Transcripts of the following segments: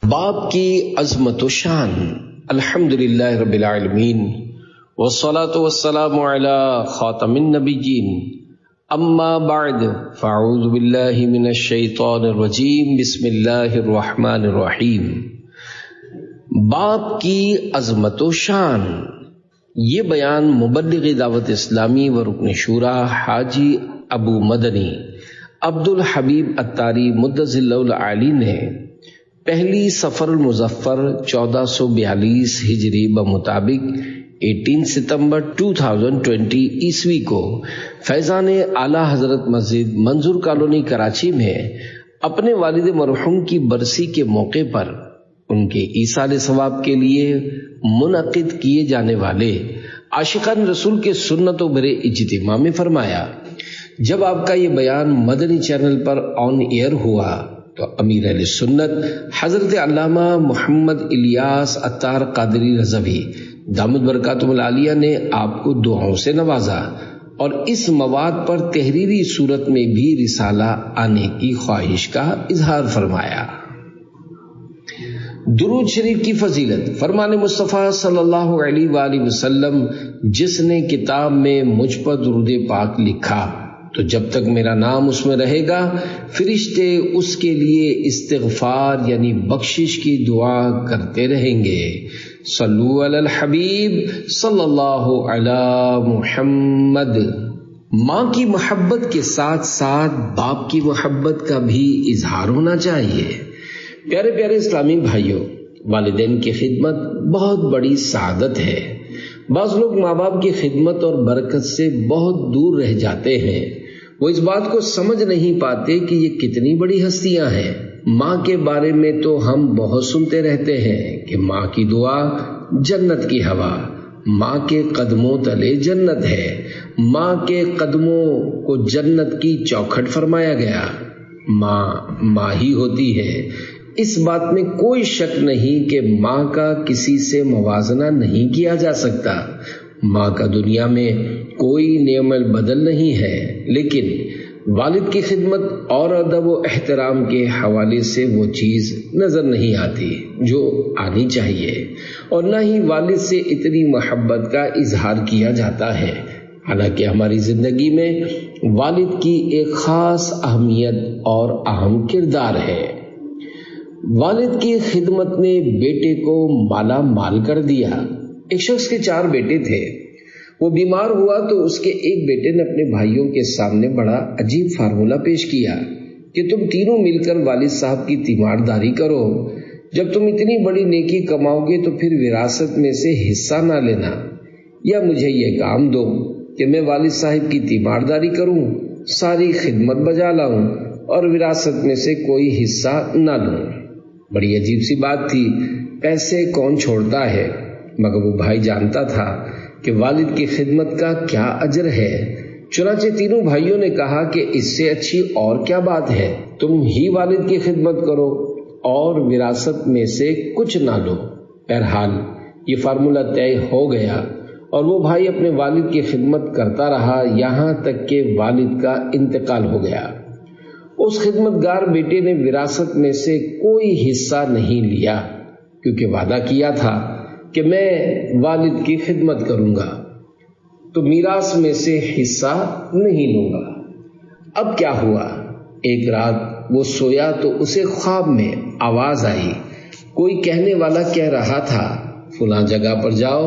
باپ کی عظمت و شان۔ الحمدللہ رب العالمین والصلاة والسلام علی خاتم النبیین، اما بعد فاعوذ باللہ من الشیطان الرجیم، بسم اللہ الرحمن الرحیم۔ باپ کی عظمت و شان، یہ بیان مبلغ دعوت اسلامی و رکن شورا حاجی ابو مدنی عبد الحبیب اتاری مدظ اللہ العالی نے پہلی صفر المظفر 1442 ہجری بمطابق 18 ستمبر 2020 عیسوی کو فیضان اعلیٰ حضرت مسجد منظور کالونی کراچی میں اپنے والد مرحوم کی برسی کے موقع پر ان کے ایصال ثواب کے لیے منعقد کیے جانے والے عاشقان رسول کے سنت و برے اجتماع میں فرمایا، جب آپ کا یہ بیان مدنی چینل پر آن ایئر ہوا تو امیر اہل سنت حضرت علامہ محمد الیاس عطار قادری رضوی دامت برکاتہم العالیہ نے آپ کو دعاؤں سے نوازا اور اس مواد پر تحریری صورت میں بھی رسالہ آنے کی خواہش کا اظہار فرمایا۔ درود شریف کی فضیلت، فرمان مصطفیٰ صلی اللہ علیہ وآلہ وسلم، جس نے کتاب میں مجھ پر درود پاک لکھا تو جب تک میرا نام اس میں رہے گا فرشتے اس کے لیے استغفار یعنی بخشش کی دعا کرتے رہیں گے۔ صلو علی الحبیب صلی اللہ علی محمد۔ ماں کی محبت کے ساتھ ساتھ باپ کی محبت کا بھی اظہار ہونا چاہیے۔ پیارے پیارے اسلامی بھائیوں، والدین کی خدمت بہت بڑی سعادت ہے۔ بعض لوگ ماں باپ کی خدمت اور برکت سے بہت دور رہ جاتے ہیں۔ وہ اس بات کو سمجھ نہیں پاتے کہ یہ کتنی بڑی ہستیاں ہیں۔ ماں کے بارے میں تو ہم بہت سنتے رہتے ہیں کہ ماں کی دعا جنت کی ہوا، ماں کے قدموں تلے جنت ہے، ماں کے قدموں کو جنت کی چوکھٹ فرمایا گیا۔ ماں ہی ہوتی ہے۔ اس بات میں کوئی شک نہیں کہ ماں کا کسی سے موازنہ نہیں کیا جا سکتا۔ ماں کا دنیا میں کوئی نعم البدل نہیں ہے، لیکن والد کی خدمت اور ادب و احترام کے حوالے سے وہ چیز نظر نہیں آتی جو آنی چاہیے، اور نہ ہی والد سے اتنی محبت کا اظہار کیا جاتا ہے، حالانکہ ہماری زندگی میں والد کی ایک خاص اہمیت اور اہم کردار ہے۔ والد کی خدمت نے بیٹے کو مالا مال کر دیا۔ ایک شخص کے 4 بیٹے تھے۔ وہ بیمار ہوا تو اس کے ایک بیٹے نے اپنے بھائیوں کے سامنے بڑا عجیب فارمولہ پیش کیا کہ تم تینوں مل کر والد صاحب کی تیمارداری کرو، جب تم اتنی بڑی نیکی کماؤ گے تو پھر وراثت میں سے حصہ نہ لینا، یا مجھے یہ کام دو کہ میں والد صاحب کی تیمارداری کروں، ساری خدمت بجا لاؤں اور وراثت میں سے کوئی حصہ نہ لوں۔ بڑی عجیب سی بات تھی، پیسے کون چھوڑتا ہے، مگر وہ بھائی جانتا تھا کہ والد کی خدمت کا کیا اجر ہے۔ چنانچہ تینوں بھائیوں نے کہا کہ اس سے اچھی اور کیا بات ہے، تم ہی والد کی خدمت کرو اور وراثت میں سے کچھ نہ لو۔ بہرحال یہ فارمولہ طے ہو گیا اور وہ بھائی اپنے والد کی خدمت کرتا رہا یہاں تک کہ والد کا انتقال ہو گیا۔ اس خدمت گار بیٹے نے وراثت میں سے کوئی حصہ نہیں لیا، کیونکہ وعدہ کیا تھا کہ میں والد کی خدمت کروں گا تو میراث میں سے حصہ نہیں لوں گا۔ اب کیا ہوا، ایک رات وہ سویا تو اسے خواب میں آواز آئی، کوئی کہنے والا کہہ رہا تھا فلاں جگہ پر جاؤ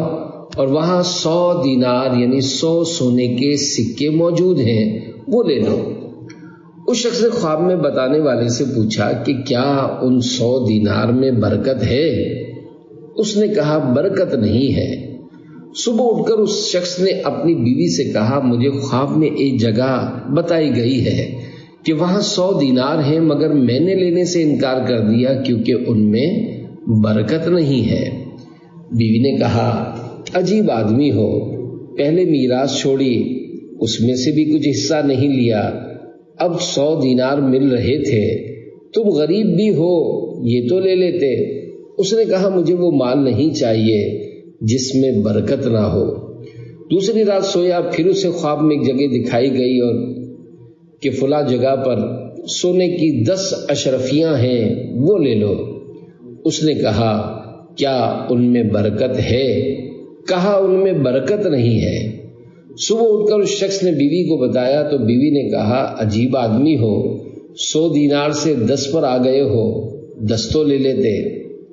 اور وہاں 100 دینار یعنی 100 سونے کے سکے موجود ہیں، وہ لے لو۔ اس شخص نے خواب میں بتانے والے سے پوچھا کہ کیا ان 100 دینار میں برکت ہے؟ اس نے کہا برکت نہیں ہے۔ صبح اٹھ کر اس شخص نے اپنی بیوی سے کہا مجھے خواب میں ایک جگہ بتائی گئی ہے کہ وہاں 100 دینار ہیں، مگر میں نے لینے سے انکار کر دیا کیونکہ ان میں برکت نہیں ہے۔ بیوی نے کہا عجیب آدمی ہو، پہلے میراث چھوڑی، اس میں سے بھی کچھ حصہ نہیں لیا، اب 100 دینار مل رہے تھے، تم غریب بھی ہو یہ تو لے لیتے۔ اس نے کہا مجھے وہ مال نہیں چاہیے جس میں برکت نہ ہو۔ دوسری رات سویا، پھر اسے خواب میں ایک جگہ دکھائی گئی اور کہ فلاں جگہ پر سونے کی 10 اشرفیاں ہیں، وہ لے لو۔ اس نے کہا کیا ان میں برکت ہے؟ کہا ان میں برکت نہیں ہے۔ صبح اٹھ کر اس شخص نے بیوی کو بتایا تو بیوی نے کہا عجیب آدمی ہو، 100 دینار سے 10 پر آ گئے ہو، 10 تو لے لیتے۔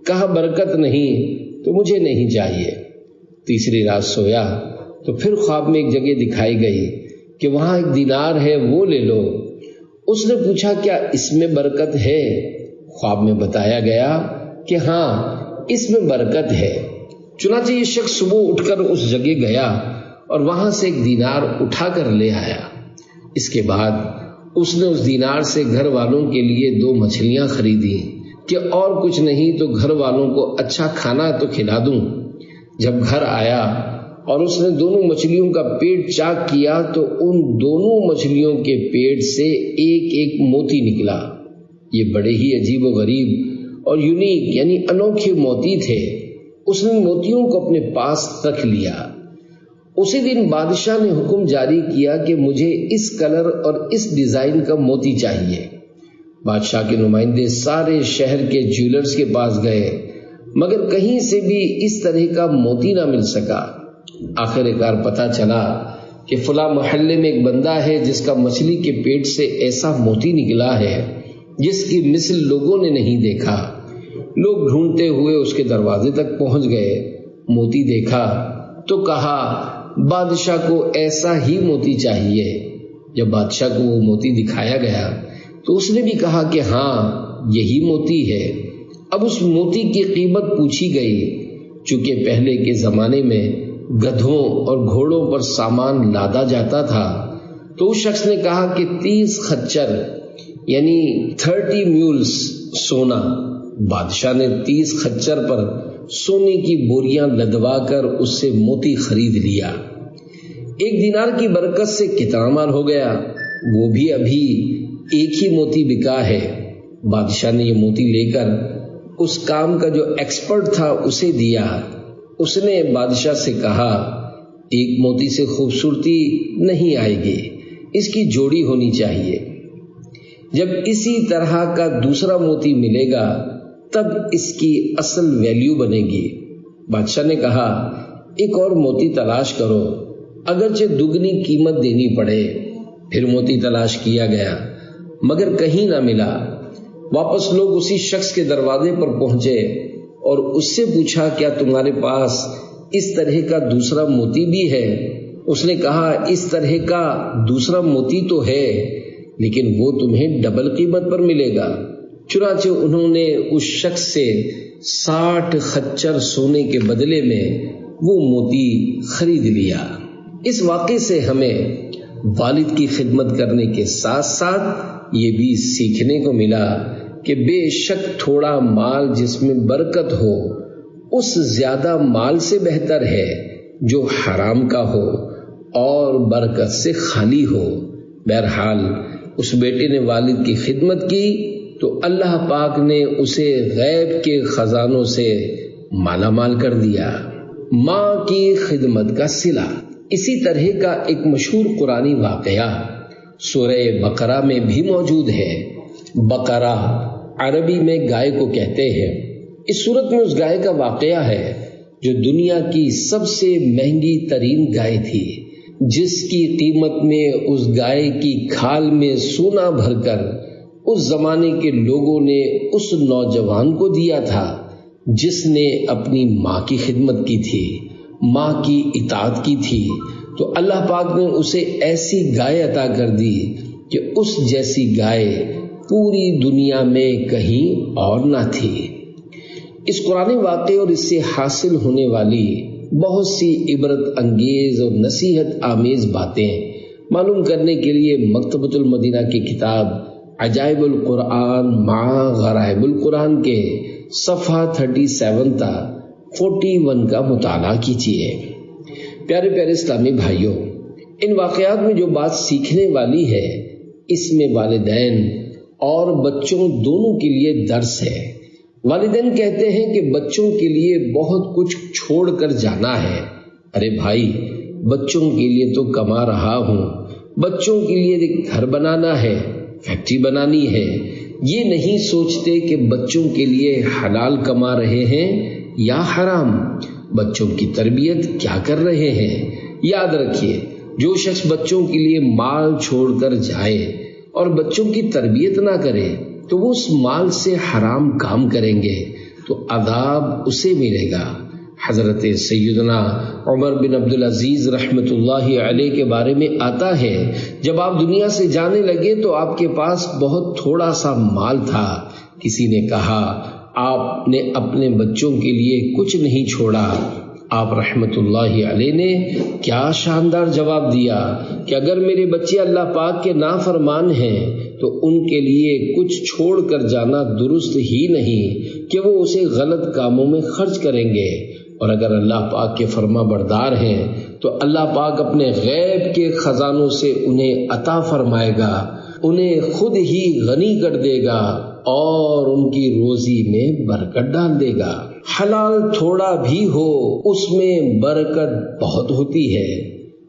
کہا برکت نہیں تو مجھے نہیں چاہیے۔ تیسری رات سویا تو پھر خواب میں ایک جگہ دکھائی گئی کہ وہاں 1 دینار ہے، وہ لے لو۔ اس نے پوچھا کیا اس میں برکت ہے؟ خواب میں بتایا گیا کہ ہاں اس میں برکت ہے۔ چنانچہ یہ شخص صبح اٹھ کر اس جگہ گیا اور وہاں سے 1 دینار اٹھا کر لے آیا۔ اس کے بعد اس نے اس دینار سے گھر والوں کے لیے 2 مچھلیاں خریدی کہ اور کچھ نہیں تو گھر والوں کو اچھا کھانا تو کھلا دوں۔ جب گھر آیا اور اس نے دونوں مچھلیوں کا پیٹ چاک کیا تو ان دونوں مچھلیوں کے پیٹ سے ایک ایک موتی نکلا۔ یہ بڑے ہی عجیب و غریب اور یونیک یعنی انوکھے موتی تھے۔ اس نے موتیوں کو اپنے پاس رکھ لیا۔ اسی دن بادشاہ نے حکم جاری کیا کہ مجھے اس کلر اور اس ڈیزائن کا موتی چاہیے۔ بادشاہ کے نمائندے سارے شہر کے جیولرز کے پاس گئے مگر کہیں سے بھی اس طرح کا موتی نہ مل سکا۔ آخر کار پتہ چلا کہ فلاں محلے میں ایک بندہ ہے جس کا مچھلی کے پیٹ سے ایسا موتی نکلا ہے جس کی مثل لوگوں نے نہیں دیکھا۔ لوگ ڈھونڈتے ہوئے اس کے دروازے تک پہنچ گئے۔ موتی دیکھا تو کہا بادشاہ کو ایسا ہی موتی چاہیے۔ جب بادشاہ کو وہ موتی دکھایا گیا تو اس نے بھی کہا کہ ہاں یہی موتی ہے۔ اب اس موتی کی قیمت پوچھی گئی۔ چونکہ پہلے کے زمانے میں گدھوں اور گھوڑوں پر سامان لادا جاتا تھا تو اس شخص نے کہا کہ 30 خچر یعنی 30 میولز سونا۔ بادشاہ نے 30 خچر پر سونے کی بوریاں لدوا کر اس سے موتی خرید لیا۔ 1 دینار کی برکت سے کتنا مال ہو گیا، وہ بھی ابھی ایک ہی موتی بکا ہے۔ بادشاہ نے یہ موتی لے کر اس کام کا جو ایکسپرٹ تھا اسے دیا۔ اس نے بادشاہ سے کہا ایک موتی سے خوبصورتی نہیں آئے گی، اس کی جوڑی ہونی چاہیے۔ جب اسی طرح کا دوسرا موتی ملے گا تب اس کی اصل ویلیو بنے گی۔ بادشاہ نے کہا ایک اور موتی تلاش کرو اگرچہ دگنی قیمت دینی پڑے۔ پھر موتی تلاش کیا گیا مگر کہیں نہ ملا۔ واپس لوگ اسی شخص کے دروازے پر پہنچے اور اس سے پوچھا کیا تمہارے پاس اس طرح کا دوسرا موتی بھی ہے؟ اس نے کہا اس طرح کا دوسرا موتی تو ہے لیکن وہ تمہیں ڈبل قیمت پر ملے گا۔ چنانچہ انہوں نے اس شخص سے 60 خچر سونے کے بدلے میں وہ موتی خرید لیا۔ اس واقعے سے ہمیں والد کی خدمت کرنے کے ساتھ ساتھ یہ بھی سیکھنے کو ملا کہ بے شک تھوڑا مال جس میں برکت ہو اس زیادہ مال سے بہتر ہے جو حرام کا ہو اور برکت سے خالی ہو۔ بہرحال اس بیٹے نے والد کی خدمت کی تو اللہ پاک نے اسے غیب کے خزانوں سے مالا مال کر دیا۔ ماں کی خدمت کا صلہ۔ اسی طرح کا ایک مشہور قرآنی واقعہ سورہ بقرہ میں بھی موجود ہے۔ بقرہ عربی میں گائے کو کہتے ہیں۔ اس صورت میں اس گائے کا واقعہ ہے جو دنیا کی سب سے مہنگی ترین گائے تھی، جس کی قیمت میں اس گائے کی کھال میں سونا بھر کر اس زمانے کے لوگوں نے اس نوجوان کو دیا تھا جس نے اپنی ماں کی خدمت کی تھی، ماں کی اطاعت کی تھی، تو اللہ پاک نے اسے ایسی گائے عطا کر دی کہ اس جیسی گائے پوری دنیا میں کہیں اور نہ تھی۔ اس قرآن واقعے اور اس سے حاصل ہونے والی بہت سی عبرت انگیز اور نصیحت آمیز باتیں معلوم کرنے کے لیے مکتبۃ المدینہ کی کتاب عجائب القرآن مع غرائب القرآن کے صفحہ 37 تا 41 کا مطالعہ کیجیے۔ پیارے پیارے اسلامی بھائیوں، ان واقعات میں جو بات سیکھنے والی ہے اس میں والدین اور بچوں دونوں کے لیے درس ہے۔ والدین کہتے ہیں کہ بچوں کے لیے بہت کچھ چھوڑ کر جانا ہے۔ ارے بھائی، بچوں کے لیے تو کما رہا ہوں، بچوں کے لیے گھر بنانا ہے، فیکٹری بنانی ہے، یہ نہیں سوچتے کہ بچوں کے لیے حلال کما رہے ہیں یا حرام، بچوں کی تربیت کیا کر رہے ہیں۔ یاد رکھیے، جو شخص بچوں کے لیے مال چھوڑ کر جائے اور بچوں کی تربیت نہ کرے تو وہ اس مال سے حرام کام کریں گے تو عذاب اسے ملے گا۔ حضرت سیدنا عمر بن عبدالعزیز رحمۃ اللہ علیہ کے بارے میں آتا ہے، جب آپ دنیا سے جانے لگے تو آپ کے پاس بہت تھوڑا سا مال تھا۔ کسی نے کہا آپ نے اپنے بچوں کے لیے کچھ نہیں چھوڑا۔ آپ رحمت اللہ علیہ نے کیا شاندار جواب دیا کہ اگر میرے بچے اللہ پاک کے نافرمان ہیں تو ان کے لیے کچھ چھوڑ کر جانا درست ہی نہیں کہ وہ اسے غلط کاموں میں خرچ کریں گے، اور اگر اللہ پاک کے فرما بردار ہیں تو اللہ پاک اپنے غیب کے خزانوں سے انہیں عطا فرمائے گا، انہیں خود ہی غنی کر دے گا اور ان کی روزی میں برکت ڈال دے گا۔ حلال تھوڑا بھی ہو اس میں برکت بہت ہوتی ہے۔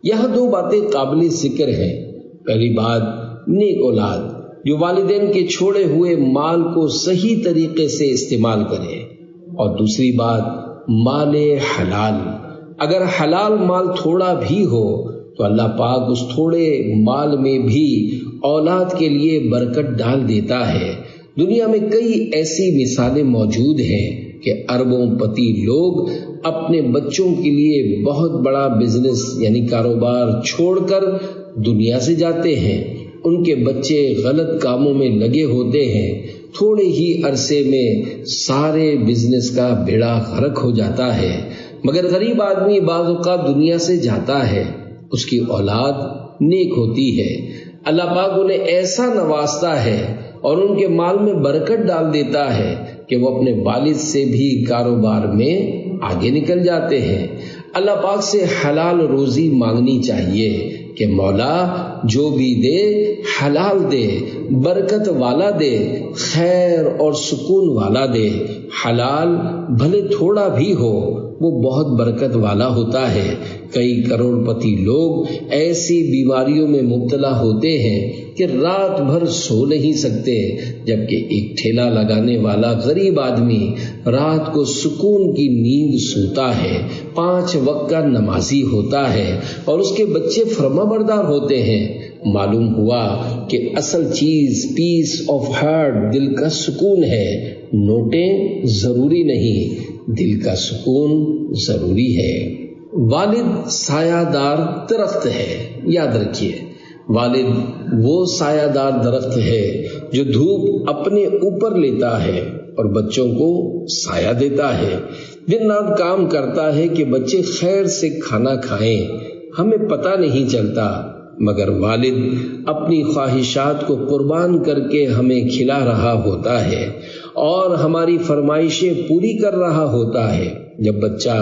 یہاں دو باتیں قابل ذکر ہیں۔ پہلی بات، نیک اولاد جو والدین کے چھوڑے ہوئے مال کو صحیح طریقے سے استعمال کرے، اور دوسری بات مال حلال۔ اگر حلال مال تھوڑا بھی ہو تو اللہ پاک اس تھوڑے مال میں بھی اولاد کے لیے برکت ڈال دیتا ہے۔ دنیا میں کئی ایسی مثالیں موجود ہیں کہ اربوں پتی لوگ اپنے بچوں کے لیے بہت بڑا بزنس یعنی کاروبار چھوڑ کر دنیا سے جاتے ہیں۔ ان کے بچے غلط کاموں میں لگے ہوتے ہیں، تھوڑے ہی عرصے میں سارے بزنس کا بیڑا غرق ہو جاتا ہے۔ مگر غریب آدمی بعض اوقات دنیا سے جاتا ہے، اس کی اولاد نیک ہوتی ہے، اللہ پاک انہیں ایسا نوازتا ہے اور ان کے مال میں برکت ڈال دیتا ہے کہ وہ اپنے والد سے بھی کاروبار میں آگے نکل جاتے ہیں۔ اللہ پاک سے حلال روزی مانگنی چاہیے کہ مولا جو بھی دے حلال دے، برکت والا دے، خیر اور سکون والا دے۔ حلال بھلے تھوڑا بھی ہو وہ بہت برکت والا ہوتا ہے۔ کئی کروڑ پتی لوگ ایسی بیماریوں میں مبتلا ہوتے ہیں کہ رات بھر سو نہیں سکتے، جبکہ ایک ٹھیلا لگانے والا غریب آدمی رات کو سکون کی نیند سوتا ہے، 5 وقت کا نمازی ہوتا ہے اور اس کے بچے فرما بردار ہوتے ہیں۔ معلوم ہوا کہ اصل چیز پیس آف ہارٹ، دل کا سکون ہے، نوٹیں ضروری نہیں، دل کا سکون ضروری ہے۔ والد سایہ دار درخت ہے، یاد رکھیے، والد وہ سایہ دار درخت ہے جو دھوپ اپنے اوپر لیتا ہے اور بچوں کو سایہ دیتا ہے، دن رات کام کرتا ہے کہ بچے خیر سے کھانا کھائیں۔ ہمیں پتہ نہیں چلتا مگر والد اپنی خواہشات کو قربان کر کے ہمیں کھلا رہا ہوتا ہے اور ہماری فرمائشیں پوری کر رہا ہوتا ہے۔ جب بچہ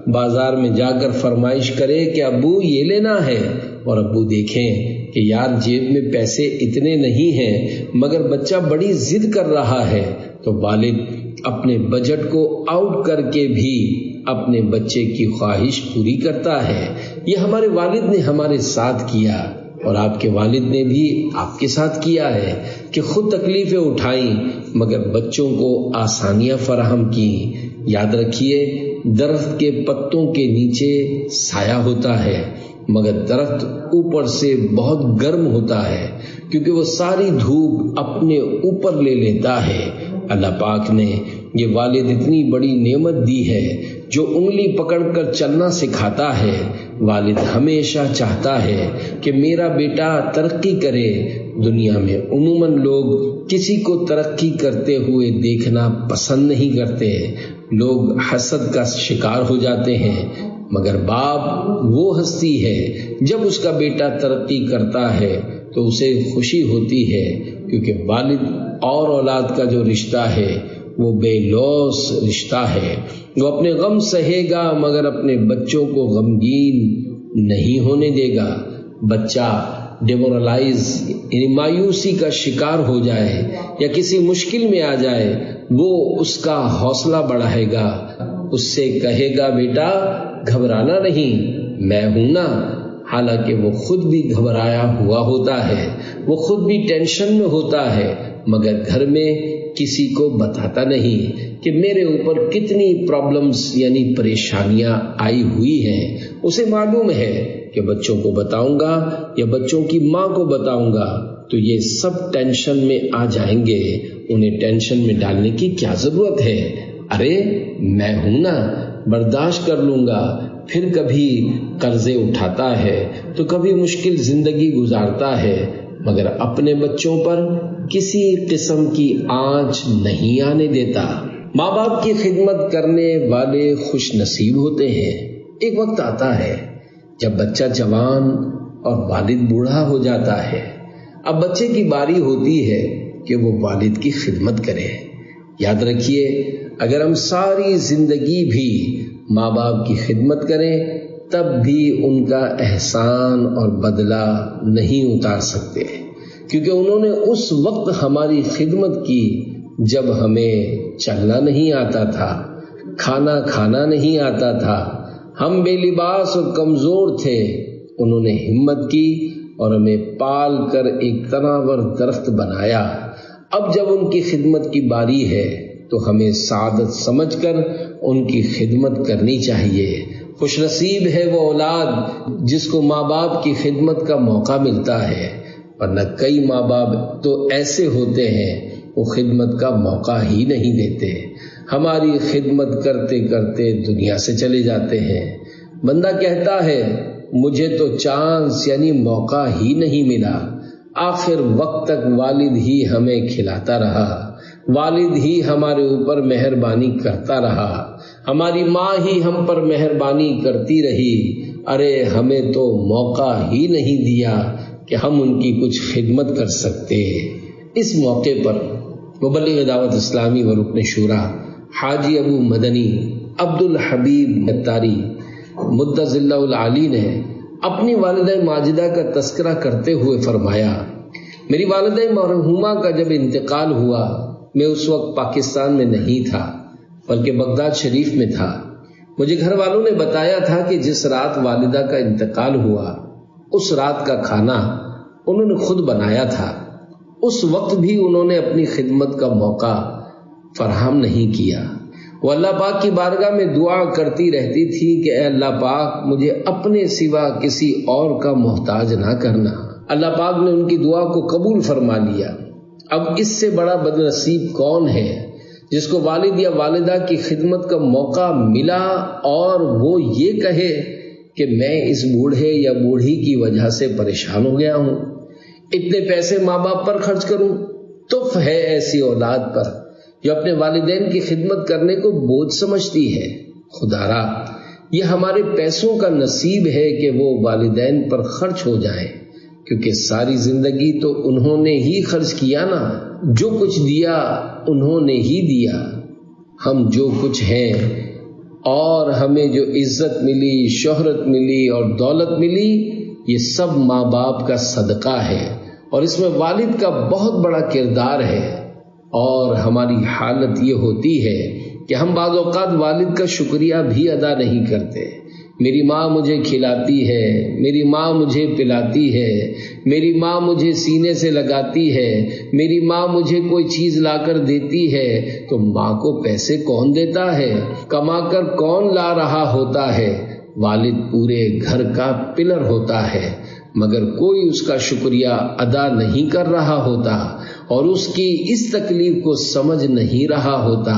بازار میں جا کر فرمائش کرے کہ ابو یہ لینا ہے اور ابو دیکھیں کہ یار جیب میں پیسے اتنے نہیں ہیں مگر بچہ بڑی ضد کر رہا ہے، تو والد اپنے بجٹ کو آؤٹ کر کے بھی اپنے بچے کی خواہش پوری کرتا ہے۔ یہ ہمارے والد نے ہمارے ساتھ کیا اور آپ کے والد نے بھی آپ کے ساتھ کیا ہے کہ خود تکلیفیں اٹھائیں مگر بچوں کو آسانیاں فراہم کی۔ یاد رکھیے، درخت کے پتوں کے نیچے سایہ ہوتا ہے مگر درخت اوپر سے بہت گرم ہوتا ہے کیونکہ وہ ساری دھوپ اپنے اوپر لے لیتا ہے۔ اللہ پاک نے یہ والد اتنی بڑی نعمت دی ہے جو انگلی پکڑ کر چلنا سکھاتا ہے۔ والد ہمیشہ چاہتا ہے کہ میرا بیٹا ترقی کرے۔ دنیا میں عموماً لوگ کسی کو ترقی کرتے ہوئے دیکھنا پسند نہیں کرتے، لوگ حسد کا شکار ہو جاتے ہیں، مگر باپ وہ ہستی ہے جب اس کا بیٹا ترقی کرتا ہے تو اسے خوشی ہوتی ہے، کیونکہ والد اور اولاد کا جو رشتہ ہے وہ بے لوث رشتہ ہے۔ وہ اپنے غم سہے گا مگر اپنے بچوں کو غمگین نہیں ہونے دے گا۔ بچہ ڈیمورلائز یعنی مایوسی کا شکار ہو جائے یا کسی مشکل میں آ جائے، وہ اس کا حوصلہ بڑھائے گا، اس سے کہے گا بیٹا گھبرانا نہیں، میں ہوں نا، حالانکہ وہ خود بھی گھبرایا ہوا ہوتا ہے، وہ خود بھی ٹینشن میں ہوتا ہے، مگر گھر میں کسی کو بتاتا نہیں کہ میرے اوپر کتنی پرابلمز یعنی پریشانیاں آئی ہوئی ہیں۔ اسے معلوم ہے کہ بچوں کو بتاؤں گا یا بچوں کی ماں کو بتاؤں گا تو یہ سب ٹینشن میں آ جائیں گے، انہیں ٹینشن میں ڈالنے کی کیا ضرورت ہے؟ ارے میں ہوں نا، برداشت کر لوں گا۔ پھر کبھی قرضے اٹھاتا ہے تو کبھی مشکل زندگی گزارتا ہے، مگر اپنے بچوں پر کسی قسم کی آنچ نہیں آنے دیتا۔ ماں باپ کی خدمت کرنے والے خوش نصیب ہوتے ہیں۔ ایک وقت آتا ہے جب بچہ جوان اور والد بوڑھا ہو جاتا ہے، اب بچے کی باری ہوتی ہے کہ وہ والد کی خدمت کرے۔ یاد رکھیے، اگر ہم ساری زندگی بھی ماں باپ کی خدمت کریں تب بھی ان کا احسان اور بدلہ نہیں اتار سکتے، کیونکہ انہوں نے اس وقت ہماری خدمت کی جب ہمیں چلنا نہیں آتا تھا، کھانا کھانا نہیں آتا تھا، ہم بے لباس اور کمزور تھے۔ انہوں نے ہمت کی اور ہمیں پال کر ایک تناور درخت بنایا۔ اب جب ان کی خدمت کی باری ہے تو ہمیں سعادت سمجھ کر ان کی خدمت کرنی چاہیے۔ خوش نصیب ہے وہ اولاد جس کو ماں باپ کی خدمت کا موقع ملتا ہے، ورنہ کئی ماں باپ تو ایسے ہوتے ہیں وہ خدمت کا موقع ہی نہیں دیتے، ہماری خدمت کرتے کرتے دنیا سے چلے جاتے ہیں۔ بندہ کہتا ہے مجھے تو چانس یعنی موقع ہی نہیں ملا، آخر وقت تک والد ہی ہمیں کھلاتا رہا، والد ہی ہمارے اوپر مہربانی کرتا رہا، ہماری ماں ہی ہم پر مہربانی کرتی رہی، ارے ہمیں تو موقع ہی نہیں دیا کہ ہم ان کی کچھ خدمت کر سکتے۔ اس موقع پر مبلغ دعوت اسلامی و رکن شورا حاجی ابو مدنی عبد الحبیب اتاری مدظ اللہ العالی نے اپنی والدہ ماجدہ کا تذکرہ کرتے ہوئے فرمایا، میری والدہ مرحومہ کا جب انتقال ہوا میں اس وقت پاکستان میں نہیں تھا بلکہ بغداد شریف میں تھا۔ مجھے گھر والوں نے بتایا تھا کہ جس رات والدہ کا انتقال ہوا اس رات کا کھانا انہوں نے خود بنایا تھا، اس وقت بھی انہوں نے اپنی خدمت کا موقع فراہم نہیں کیا۔ وہ اللہ پاک کی بارگاہ میں دعا کرتی رہتی تھی کہ اے اللہ پاک مجھے اپنے سوا کسی اور کا محتاج نہ کرنا۔ اللہ پاک نے ان کی دعا کو قبول فرما لیا۔ اب اس سے بڑا بد نصیب کون ہے جس کو والد یا والدہ کی خدمت کا موقع ملا اور وہ یہ کہے کہ میں اس بوڑھے یا بوڑھی کی وجہ سے پریشان ہو گیا ہوں، اتنے پیسے ماں باپ پر خرچ کروں۔ تف ہے ایسی اولاد پر جو اپنے والدین کی خدمت کرنے کو بوجھ سمجھتی ہے۔ خدا را یہ ہمارے پیسوں کا نصیب ہے کہ وہ والدین پر خرچ ہو جائیں، کیونکہ ساری زندگی تو انہوں نے ہی خرچ کیا نا، جو کچھ دیا انہوں نے ہی دیا۔ ہم جو کچھ ہیں اور ہمیں جو عزت ملی، شہرت ملی اور دولت ملی، یہ سب ماں باپ کا صدقہ ہے اور اس میں والد کا بہت بڑا کردار ہے۔ اور ہماری حالت یہ ہوتی ہے کہ ہم بعض اوقات والد کا شکریہ بھی ادا نہیں کرتے۔ میری ماں مجھے کھلاتی ہے، میری ماں مجھے پلاتی ہے، میری ماں مجھے سینے سے لگاتی ہے، میری ماں مجھے کوئی چیز لا کر دیتی ہے، تو ماں کو پیسے کون دیتا ہے؟ کما کر کون لا رہا ہوتا ہے؟ والد پورے گھر کا پلر ہوتا ہے، مگر کوئی اس کا شکریہ ادا نہیں کر رہا ہوتا اور اس کی اس تکلیف کو سمجھ نہیں رہا ہوتا۔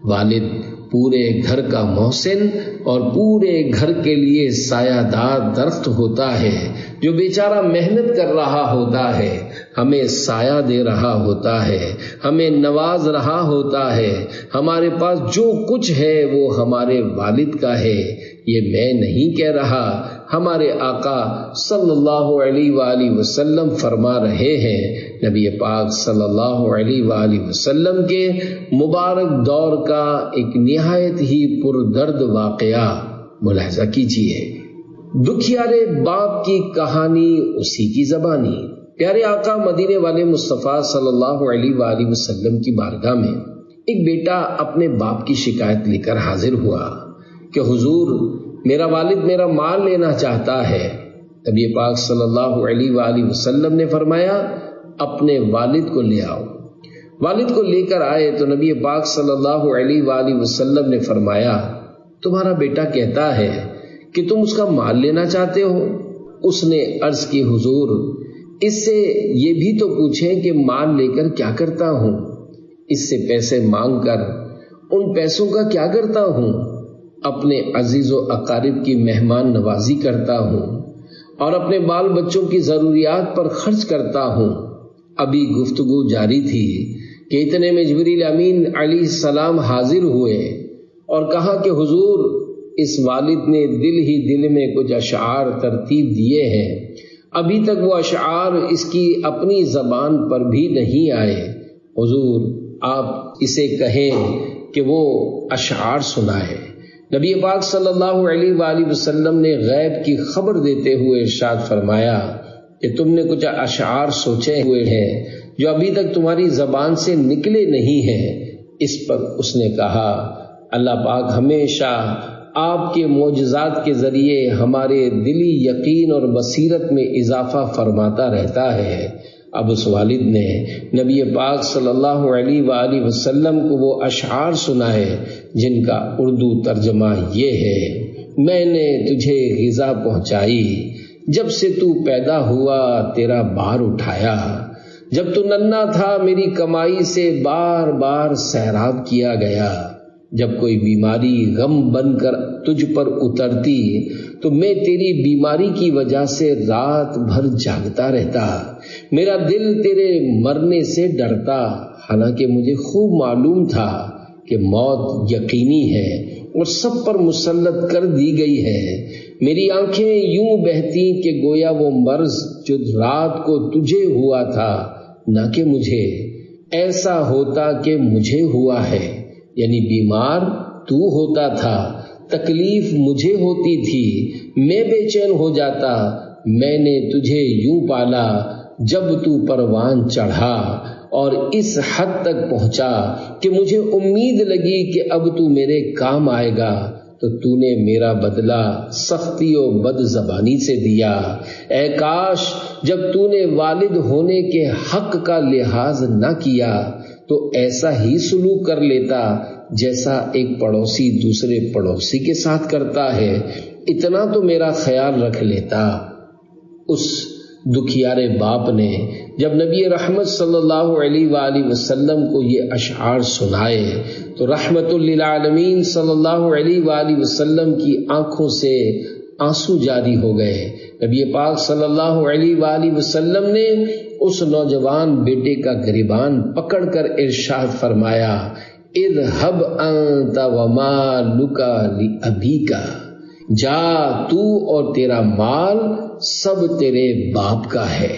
والد پورے گھر کا محسن اور پورے گھر کے لیے سایہ دار درخت ہوتا ہے، جو بیچارہ محنت کر رہا ہوتا ہے، ہمیں سایہ دے رہا ہوتا ہے، ہمیں نواز رہا ہوتا ہے۔ ہمارے پاس جو کچھ ہے وہ ہمارے والد کا ہے، یہ میں نہیں کہہ رہا، ہمارے آقا صلی اللہ علیہ وآلہ وسلم فرما رہے ہیں۔ نبی پاک صلی اللہ علیہ وآلہ وسلم کے مبارک دور کا ایک نہایت ہی پردرد واقعہ ملاحظہ کیجیے۔ دکھیارے باپ کی کہانی اسی کی زبانی۔ پیارے آقا مدینے والے مصطفیٰ صلی اللہ علیہ وآلہ وسلم کی بارگاہ میں ایک بیٹا اپنے باپ کی شکایت لے کر حاضر ہوا کہ حضور میرا والد میرا مال لینا چاہتا ہے نبی پاک صلی اللہ علیہ وآلہ وسلم نے فرمایا اپنے والد کو لے آؤ۔ والد کو لے کر آئے تو نبی پاک صلی اللہ علیہ وآلہ وسلم نے فرمایا تمہارا بیٹا کہتا ہے کہ تم اس کا مال لینا چاہتے ہو؟ اس نے عرض کی حضور اس سے یہ بھی تو پوچھیں کہ مال لے کر کیا کرتا ہوں، اس سے پیسے مانگ کر ان پیسوں کا کیا کرتا ہوں؟ اپنے عزیز و اقارب کی مہمان نوازی کرتا ہوں اور اپنے بال بچوں کی ضروریات پر خرچ کرتا ہوں۔ ابھی گفتگو جاری تھی کہ اتنے میں جبریل امین علیہ السلام حاضر ہوئے اور کہا کہ حضور اس والد نے دل ہی دل میں کچھ اشعار ترتیب دیے ہیں، ابھی تک وہ اشعار اس کی اپنی زبان پر بھی نہیں آئے، حضور آپ اسے کہیں کہ وہ اشعار سنائے۔ نبی پاک صلی اللہ علیہ وآلہ وسلم نے غیب کی خبر دیتے ہوئے ارشاد فرمایا کہ تم نے کچھ اشعار سوچے ہوئے ہیں جو ابھی تک تمہاری زبان سے نکلے نہیں ہیں۔ اس پر اس نے کہا اللہ پاک ہمیشہ آپ کے معجزات کے ذریعے ہمارے دلی یقین اور بصیرت میں اضافہ فرماتا رہتا ہے۔ اب اس والد نے نبی پاک صلی اللہ علیہ وآلہ وسلم کو وہ اشعار سنائے جن کا اردو ترجمہ یہ ہے، میں نے تجھے غذا پہنچائی، جب سے تو پیدا ہوا تیرا بار اٹھایا، جب تو ننھا تھا میری کمائی سے بار بار سیراب کیا گیا، جب کوئی بیماری غم بن کر تجھ پر اترتی تو میں تیری بیماری کی وجہ سے رات بھر جاگتا رہتا، میرا دل تیرے مرنے سے ڈرتا، حالانکہ مجھے خوب معلوم تھا کہ موت یقینی ہے اور سب پر مسلط کر دی گئی ہے۔ میری آنکھیں یوں بہتی کہ گویا وہ مرض جو رات کو تجھے ہوا تھا نہ کہ مجھے، ایسا ہوتا کہ مجھے ہوا ہے، یعنی بیمار تو ہوتا تھا، تکلیف مجھے ہوتی تھی، میں بے چین ہو جاتا، میں نے تجھے یوں پالا جب تو پروان چڑھا اور اس حد تک پہنچا کہ مجھے امید لگی کہ اب تو میرے کام آئے گا، تو تو نے میرا بدلہ سختی و بد زبانی سے دیا۔ اے کاش جب تو نے والد ہونے کے حق کا لحاظ نہ کیا تو ایسا ہی سلوک کر لیتا جیسا ایک پڑوسی دوسرے پڑوسی کے ساتھ کرتا ہے، اتنا تو میرا خیال رکھ لیتا۔ اس دکھیارے باپ نے جب نبی رحمت صلی اللہ علیہ وآلہ وسلم کو یہ اشعار سنائے تو رحمت للعالمین صلی اللہ علیہ وآلہ وسلم کی آنکھوں سے آنسو جاری ہو گئے۔ نبی پاک صلی اللہ علیہ وآلہ وسلم نے اس نوجوان بیٹے کا گریبان پکڑ کر ارشاد فرمایا اذهب انت ومالک لابیک، جا تو اور تیرا مال سب تیرے باپ کا ہے۔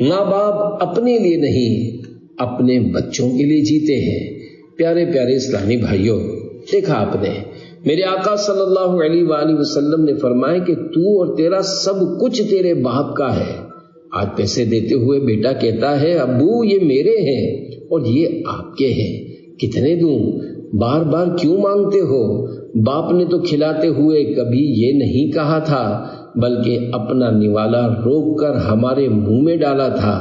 ماں باپ اپنے لیے نہیں اپنے بچوں کے لیے جیتے ہیں۔ پیارے پیارے اسلامی بھائیوں، دیکھا آپ نے میرے آقا صلی اللہ علیہ وآلہ وسلم نے فرمایا کہ تو اور تیرا سب کچھ تیرے باپ کا ہے۔ آج پیسے دیتے ہوئے بیٹا کہتا ہے ابو یہ میرے ہیں اور یہ آپ کے ہیں، کتنے دوں؟ بار بار کیوں مانگتے ہو؟ باپ نے تو کھلاتے ہوئے کبھی یہ نہیں کہا تھا، بلکہ اپنا نوالا روک کر ہمارے منہ میں ڈالا تھا،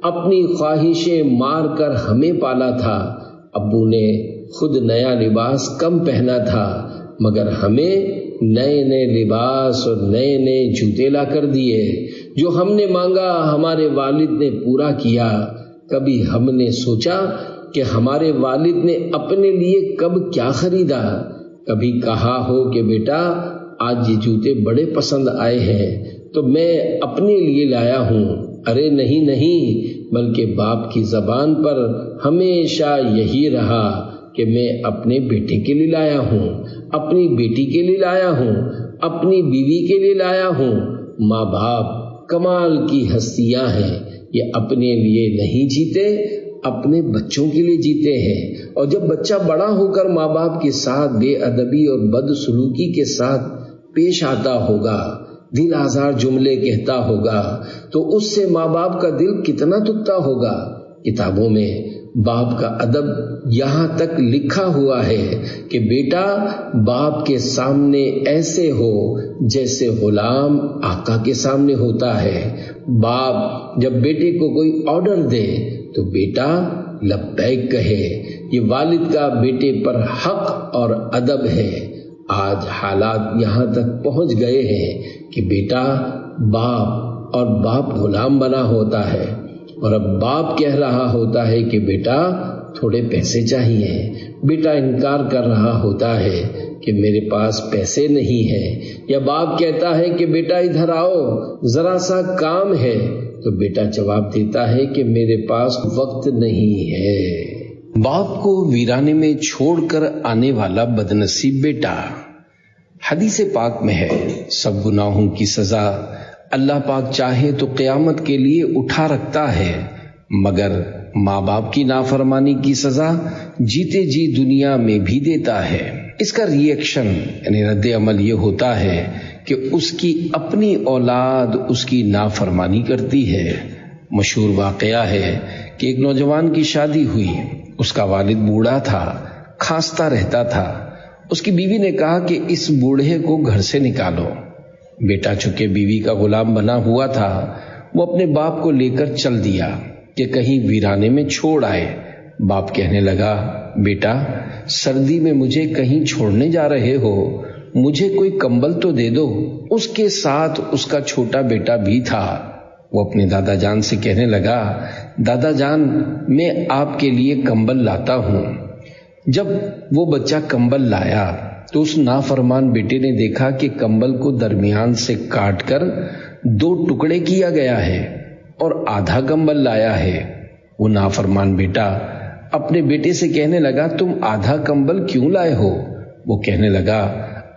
اپنی خواہشیں مار کر ہمیں پالا تھا۔ ابو نے خود نیا لباس کم پہنا تھا مگر ہمیں نئے نئے لباس اور نئے نئے جوتے لا کر دیے۔ جو ہم نے مانگا ہمارے والد نے پورا کیا۔ کبھی ہم نے سوچا کہ ہمارے والد نے اپنے لیے کب کیا خریدا؟ کبھی کہا ہو کہ بیٹا آج یہ جوتے بڑے پسند آئے ہیں تو میں اپنے لیے لایا ہوں؟ ارے نہیں نہیں، بلکہ باپ کی زبان پر ہمیشہ یہی رہا کہ میں اپنے بیٹے کے لیے لایا ہوں، اپنی بیٹی کے لیے لایا ہوں، اپنی بیوی کے لیے لایا ہوں۔ ماں باپ کمال کی ہستیاں ہیں، یہ اپنے لیے نہیں جیتے، اپنے بچوں کے لیے جیتے ہیں۔ اور جب بچہ بڑا ہو کر ماں باپ کے ساتھ بے ادبی اور بد سلوکی کے ساتھ پیش آتا ہوگا، دل آزار جملے کہتا ہوگا، تو اس سے ماں باپ کا دل کتنا دکھتا ہوگا۔ کتابوں میں باپ کا ادب یہاں تک لکھا ہوا ہے کہ بیٹا باپ کے سامنے ایسے ہو جیسے غلام آقا کے سامنے ہوتا ہے۔ باپ جب بیٹے کو کوئی آرڈر دے تو بیٹا لبیک کہے۔ یہ والد کا بیٹے پر حق اور ادب ہے۔ آج حالات یہاں تک پہنچ گئے ہیں کہ بیٹا باپ اور باپ غلام بنا ہوتا ہے، اور اب باپ کہہ رہا ہوتا ہے کہ بیٹا تھوڑے پیسے چاہیے، بیٹا انکار کر رہا ہوتا ہے کہ میرے پاس پیسے نہیں ہیں، یا باپ کہتا ہے کہ بیٹا ادھر آؤ ذرا سا کام ہے، تو بیٹا جواب دیتا ہے کہ میرے پاس وقت نہیں ہے۔ باپ کو ویرانے میں چھوڑ کر آنے والا بدنصیب بیٹا۔ حدیث پاک میں ہے سب گناہوں کی سزا اللہ پاک چاہے تو قیامت کے لیے اٹھا رکھتا ہے، مگر ماں باپ کی نافرمانی کی سزا جیتے جی دنیا میں بھی دیتا ہے۔ اس کا ری ایکشن یعنی رد عمل یہ ہوتا ہے کہ اس کی اپنی اولاد اس کی نافرمانی کرتی ہے۔ مشہور واقعہ ہے کہ ایک نوجوان کی شادی ہوئی، اس کا والد بوڑھا تھا، کھانستا رہتا تھا۔ اس کی بیوی نے کہا کہ اس بوڑھے کو گھر سے نکالو۔ بیٹا چونکہ بیوی کا غلام بنا ہوا تھا، وہ اپنے باپ کو لے کر چل دیا کہ کہیں ویرانے میں چھوڑ آئے۔ باپ کہنے لگا بیٹا سردی میں مجھے کہیں چھوڑنے جا رہے ہو، مجھے کوئی کمبل تو دے دو۔ اس کے ساتھ اس کا چھوٹا بیٹا بھی تھا۔ وہ اپنے دادا جان سے کہنے لگا دادا جان میں آپ کے لیے کمبل لاتا ہوں۔ جب وہ بچہ کمبل لایا تو اس نافرمان بیٹے نے دیکھا کہ کمبل کو درمیان سے کاٹ کر 2 ٹکڑے کیا گیا ہے اور آدھا کمبل لایا ہے۔ وہ نافرمان بیٹا اپنے بیٹے سے کہنے لگا تم آدھا کمبل کیوں لائے ہو؟ وہ کہنے لگا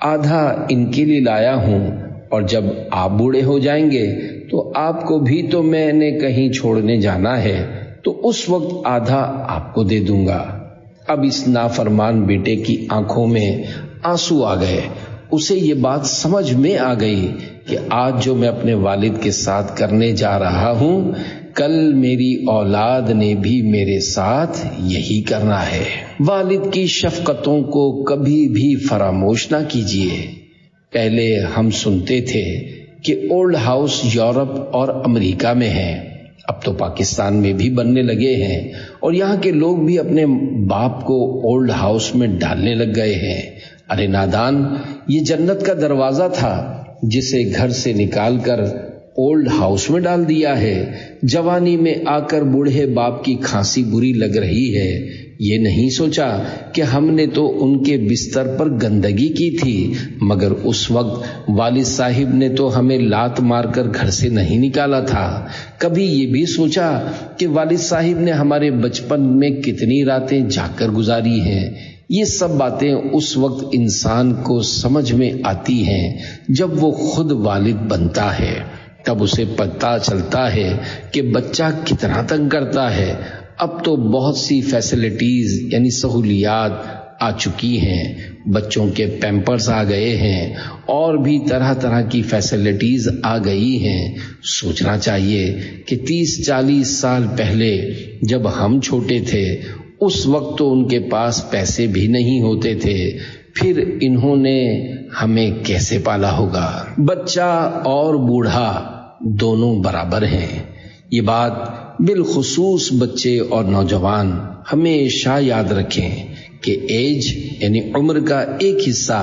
آدھا ان کے لیے لایا ہوں، اور جب آپ بوڑھے ہو جائیں گے تو آپ کو بھی تو میں نے کہیں چھوڑنے جانا ہے، تو اس وقت آدھا آپ کو دے دوں گا۔ اب اس نافرمان بیٹے کی آنکھوں میں آنسو آ گئے۔ اسے یہ بات سمجھ میں آ گئی کہ آج جو میں اپنے والد کے ساتھ کرنے جا رہا ہوں، کل میری اولاد نے بھی میرے ساتھ یہی کرنا ہے۔ والد کی شفقتوں کو کبھی بھی فراموش نہ کیجیے۔ پہلے ہم سنتے تھے کہ اولڈ ہاؤس یورپ اور امریکہ میں ہے، اب تو پاکستان میں بھی بننے لگے ہیں، اور یہاں کے لوگ بھی اپنے باپ کو اولڈ ہاؤس میں ڈالنے لگ گئے ہیں۔ ارے نادان، یہ جنت کا دروازہ تھا جسے گھر سے نکال کر اولڈ ہاؤس میں ڈال دیا ہے۔ جوانی میں آ کر بوڑھے باپ کی کھانسی بری لگ رہی ہے، یہ نہیں سوچا کہ ہم نے تو ان کے بستر پر گندگی کی تھی، مگر اس وقت والد صاحب نے تو ہمیں لات مار کر گھر سے نہیں نکالا تھا۔ کبھی یہ بھی سوچا کہ والد صاحب نے ہمارے بچپن میں کتنی راتیں جاگ کر گزاری ہیں۔ یہ سب باتیں اس وقت انسان کو سمجھ میں آتی ہیں جب وہ خود والد بنتا ہے، تب اسے پتہ چلتا ہے کہ بچہ کتنا تنگ کرتا ہے۔ اب تو بہت سی فیسلٹیز یعنی سہولیات آ چکی ہیں، بچوں کے پیمپرز آ گئے ہیں، اور بھی طرح طرح کی فیسلٹیز آ گئی ہیں۔ سوچنا چاہیے کہ 30-40 سال پہلے جب ہم چھوٹے تھے اس وقت تو ان کے پاس پیسے بھی نہیں ہوتے تھے، پھر انہوں نے ہمیں کیسے پالا ہوگا؟ بچہ اور بوڑھا دونوں برابر ہیں۔ یہ بات بالخصوص بچے اور نوجوان ہمیشہ یاد رکھیں کہ ایج یعنی عمر کا ایک حصہ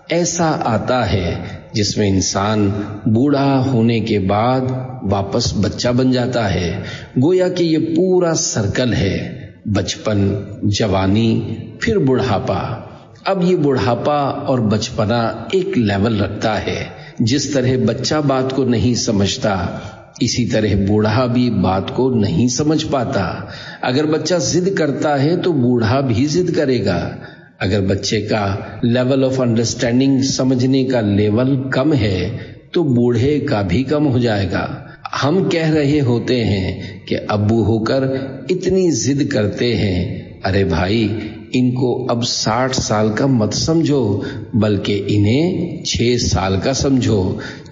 ایسا آتا ہے جس میں انسان بوڑھا ہونے کے بعد واپس بچہ بن جاتا ہے۔ گویا کہ یہ پورا سرکل ہے، بچپن، جوانی، پھر بڑھاپا۔ اب یہ بڑھاپا اور بچپنا ایک لیول رکھتا ہے۔ جس طرح بچہ بات کو نہیں سمجھتا، اسی طرح بوڑھا بھی بات کو نہیں سمجھ پاتا۔ اگر بچہ ضد کرتا ہے تو بوڑھا بھی ضد کرے گا۔ اگر بچے کا لیول آف انڈرسٹینڈنگ سمجھنے کا لیول کم ہے تو بوڑھے کا بھی کم ہو جائے گا۔ ہم کہہ رہے ہوتے ہیں کہ ابو ہو کر اتنی ضد کرتے ہیں، ارے بھائی ان کو اب 60 سال کا مت سمجھو بلکہ انہیں 6 سال کا سمجھو۔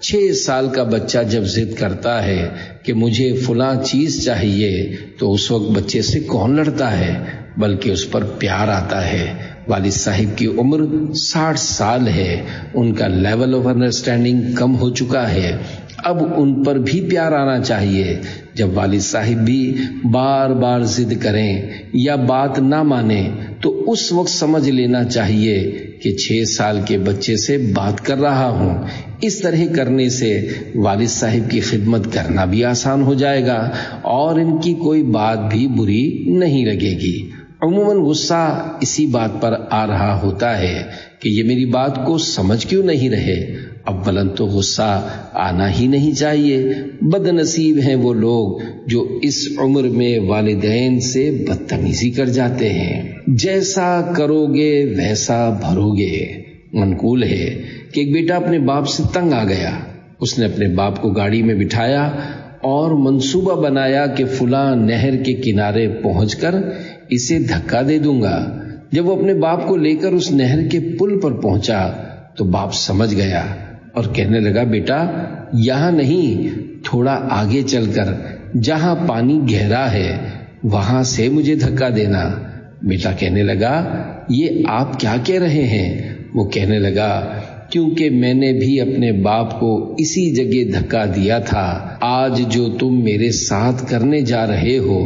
6 سال کا بچہ جب ضد کرتا ہے کہ مجھے فلاں چیز چاہیے تو اس وقت بچے سے کون لڑتا ہے بلکہ اس پر پیار آتا ہے۔ والد صاحب کی عمر 60 سال ہے، ان کا لیول آف انڈرسٹینڈنگ کم ہو چکا ہے، اب ان پر بھی پیار آنا چاہیے۔ جب والد صاحب بھی بار بار ضد کریں یا بات نہ مانیں تو اس وقت سمجھ لینا چاہیے کہ 6 سال کے بچے سے بات کر رہا ہوں۔ اس طرح کرنے سے والد صاحب کی خدمت کرنا بھی آسان ہو جائے گا اور ان کی کوئی بات بھی بری نہیں لگے گی۔ عموماً غصہ اسی بات پر آ رہا ہوتا ہے کہ یہ میری بات کو سمجھ کیوں نہیں رہے۔ اولاً تو غصہ آنا ہی نہیں چاہیے، بد نصیب ہیں وہ لوگ جو اس عمر میں والدین سے بدتمیزی کر جاتے ہیں۔ جیسا کرو گے ویسا بھرو گے۔ منقول ہے کہ ایک بیٹا اپنے باپ سے تنگ آ گیا، اس نے اپنے باپ کو گاڑی میں بٹھایا اور منصوبہ بنایا کہ فلاں نہر کے کنارے پہنچ کر اسے دھکا دے دوں گا۔ جب وہ اپنے باپ کو لے کر اس نہر کے پل پر پہنچا تو باپ سمجھ گیا اور کہنے لگا، بیٹا یہاں نہیں، تھوڑا آگے چل کر جہاں پانی گہرا ہے وہاں سے مجھے دھکا دینا۔ بیٹا کہنے لگا، یہ آپ کیا کہہ رہے ہیں؟ وہ کہنے لگا، کیونکہ میں نے بھی اپنے باپ کو اسی جگہ دھکا دیا تھا۔ آج جو تم میرے ساتھ کرنے جا رہے ہو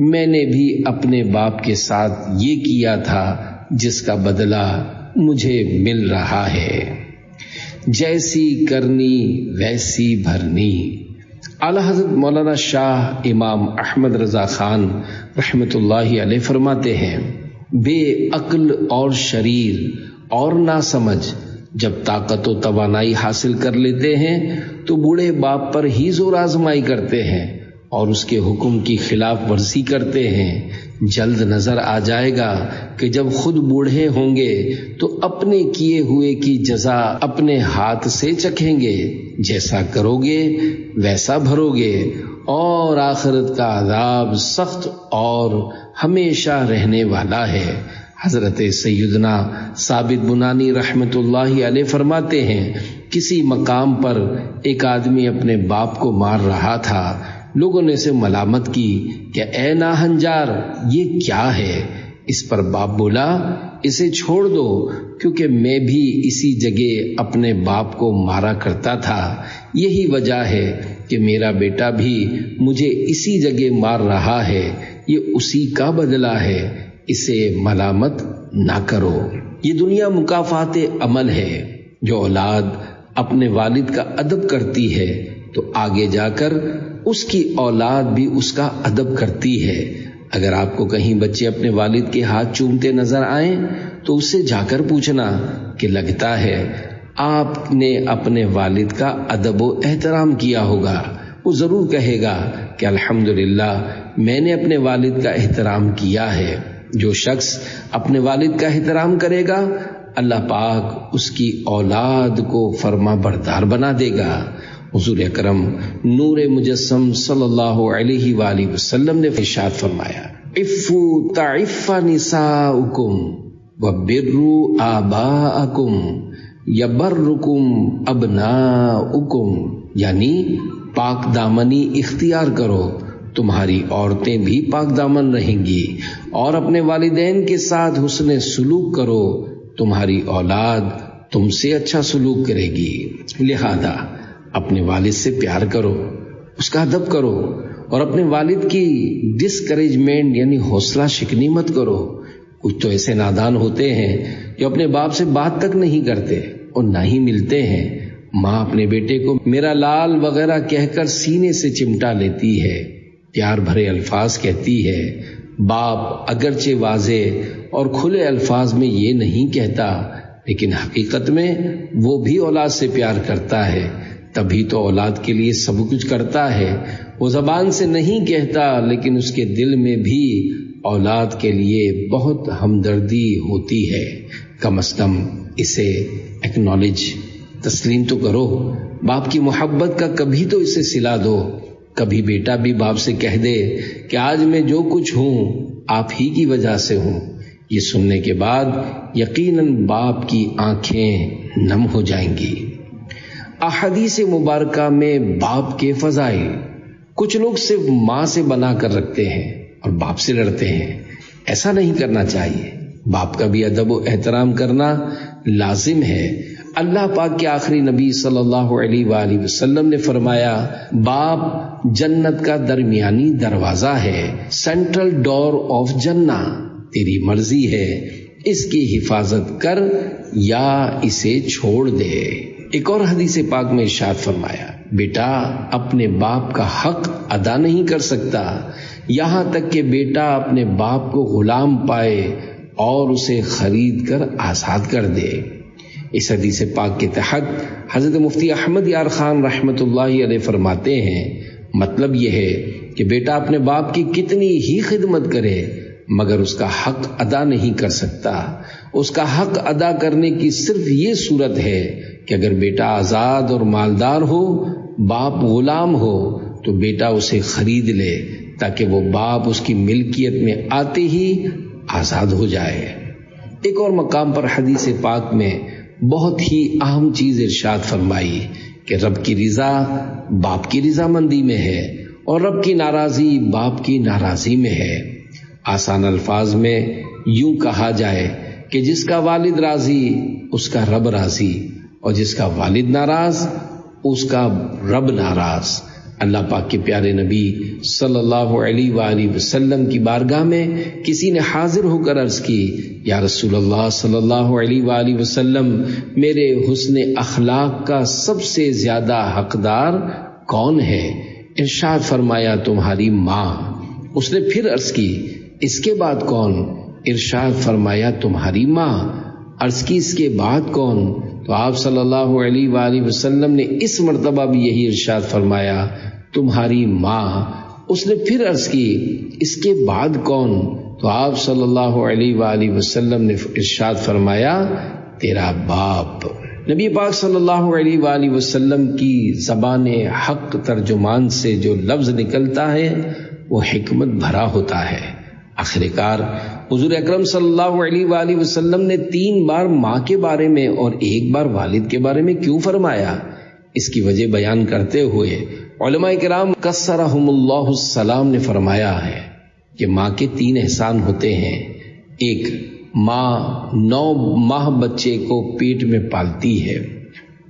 میں نے بھی اپنے باپ کے ساتھ یہ کیا تھا جس کا بدلہ مجھے مل رہا ہے۔ جیسی کرنی ویسی بھرنی۔ اعلیٰ حضرت مولانا شاہ امام احمد رضا خان رحمۃ اللہ علیہ فرماتے ہیں، بے عقل اور شریر اور ناسمجھ جب طاقت و توانائی حاصل کر لیتے ہیں تو بوڑھے باپ پر ہی زور آزمائی کرتے ہیں اور اس کے حکم کی خلاف ورزی کرتے ہیں۔ جلد نظر آ جائے گا کہ جب خود بوڑھے ہوں گے تو اپنے کیے ہوئے کی جزا اپنے ہاتھ سے چکھیں گے۔ جیسا کرو گے ویسا بھرو گے اور آخرت کا عذاب سخت اور ہمیشہ رہنے والا ہے۔ حضرت سیدنا ثابت بنانی رحمت اللہ علیہ فرماتے ہیں، کسی مقام پر ایک آدمی اپنے باپ کو مار رہا تھا۔ لوگوں نے اسے ملامت کی کہ اے ناہنجار یہ کیا ہے؟ اس پر باپ بولا، اسے چھوڑ دو کیونکہ میں بھی اسی جگہ اپنے باپ کو مارا کرتا تھا۔ یہی وجہ ہے کہ میرا بیٹا بھی مجھے اسی جگہ مار رہا ہے، یہ اسی کا بدلہ ہے، اسے ملامت نہ کرو۔ یہ دنیا مکافات عمل ہے۔ جو اولاد اپنے والد کا ادب کرتی ہے تو آگے جا کر اس کی اولاد بھی اس کا ادب کرتی ہے۔ اگر آپ کو کہیں بچے اپنے والد کے ہاتھ چومتے نظر آئیں تو اس سے جا کر پوچھنا کہ لگتا ہے آپ نے اپنے والد کا ادب و احترام کیا ہوگا۔ وہ ضرور کہے گا کہ الحمدللہ میں نے اپنے والد کا احترام کیا ہے۔ جو شخص اپنے والد کا احترام کرے گا اللہ پاک اس کی اولاد کو فرما بردار بنا دے گا۔ حضور اکرم نور مجسم صلی اللہ علیہ وآلہ وسلم نے ارشاد فرمایا، عفو تعف نساؤکم وبروا آباءکم یبرکم ابناؤکم، یعنی پاک دامنی اختیار کرو، تمہاری عورتیں بھی پاک دامن رہیں گی، اور اپنے والدین کے ساتھ حسن سلوک کرو، تمہاری اولاد تم سے اچھا سلوک کرے گی۔ لہذا اپنے والد سے پیار کرو، اس کا ادب کرو، اور اپنے والد کی ڈسکریجمنٹ یعنی حوصلہ شکنی مت کرو۔ کچھ تو ایسے نادان ہوتے ہیں جو اپنے باپ سے بات تک نہیں کرتے اور نہ ہی ملتے ہیں۔ ماں اپنے بیٹے کو میرا لال وغیرہ کہہ کر سینے سے چمٹا لیتی ہے، پیار بھرے الفاظ کہتی ہے۔ باپ اگرچہ واضح اور کھلے الفاظ میں یہ نہیں کہتا، لیکن حقیقت میں وہ بھی اولاد سے پیار کرتا ہے، تبھی تو اولاد کے لیے سب کچھ کرتا ہے۔ وہ زبان سے نہیں کہتا لیکن اس کے دل میں بھی اولاد کے لیے بہت ہمدردی ہوتی ہے۔ کم از کم اسے ایکنالج، تسلیم تو کرو۔ باپ کی محبت کا کبھی تو اسے صلہ دو۔ کبھی بیٹا بھی باپ سے کہہ دے کہ آج میں جو کچھ ہوں آپ ہی کی وجہ سے ہوں۔ یہ سننے کے بعد یقیناً باپ کی آنکھیں نم ہو جائیں گی۔ احادیث مبارکہ میں باپ کے فضائل۔ کچھ لوگ صرف ماں سے بنا کر رکھتے ہیں اور باپ سے لڑتے ہیں، ایسا نہیں کرنا چاہیے۔ باپ کا بھی ادب و احترام کرنا لازم ہے۔ اللہ پاک کے آخری نبی صلی اللہ علیہ وآلہ وسلم نے فرمایا، باپ جنت کا درمیانی دروازہ ہے، سینٹرل ڈور آف جنہ۔ تیری مرضی ہے، اس کی حفاظت کر یا اسے چھوڑ دے۔ ایک اور حدیث پاک میں ارشاد فرمایا، بیٹا اپنے باپ کا حق ادا نہیں کر سکتا یہاں تک کہ بیٹا اپنے باپ کو غلام پائے اور اسے خرید کر آزاد کر دے۔ اس حدیث پاک کے تحت حضرت مفتی احمد یار خان رحمۃ اللہ علیہ فرماتے ہیں، مطلب یہ ہے کہ بیٹا اپنے باپ کی کتنی ہی خدمت کرے مگر اس کا حق ادا نہیں کر سکتا۔ اس کا حق ادا کرنے کی صرف یہ صورت ہے کہ اگر بیٹا آزاد اور مالدار ہو، باپ غلام ہو، تو بیٹا اسے خرید لے تاکہ وہ باپ اس کی ملکیت میں آتے ہی آزاد ہو جائے۔ ایک اور مقام پر حدیث پاک میں بہت ہی اہم چیز ارشاد فرمائی کہ رب کی رضا باپ کی رضامندی میں ہے اور رب کی ناراضی باپ کی ناراضی میں ہے۔ آسان الفاظ میں یوں کہا جائے کہ جس کا والد راضی اس کا رب راضی، اور جس کا والد ناراض اس کا رب ناراض۔ اللہ پاک کے پیارے نبی صلی اللہ علیہ وآلہ وسلم کی بارگاہ میں کسی نے حاضر ہو کر عرض کی، یا رسول اللہ صلی اللہ علیہ وآلہ وسلم، میرے حسن اخلاق کا سب سے زیادہ حقدار کون ہے؟ ارشاد فرمایا، تمہاری ماں۔ اس نے پھر عرض کی، اس کے بعد کون؟ ارشاد فرمایا، تمہاری ماں۔ عرض کی، اس کے بعد کون؟ تو آپ صلی اللہ علیہ وآلہ وسلم نے اس مرتبہ بھی یہی ارشاد فرمایا، تمہاری ماں۔ اس نے پھر عرض کی، اس کے بعد کون؟ تو آپ صلی اللہ علیہ وآلہ وسلم نے ارشاد فرمایا، تیرا باپ۔ نبی پاک صلی اللہ علیہ وآلہ وسلم کی زبان حق ترجمان سے جو لفظ نکلتا ہے وہ حکمت بھرا ہوتا ہے۔ آخر کار حضور اکرم صلی اللہ علیہ وآلہ وسلم نے 3 بار ماں کے بارے میں اور 1 بار والد کے بارے میں کیوں فرمایا؟ اس کی وجہ بیان کرتے ہوئے علماء کرام کثرہم اللہ السلام نے فرمایا ہے کہ ماں کے 3 احسان ہوتے ہیں۔ 1، ماں 9 ماہ بچے کو پیٹ میں پالتی ہے۔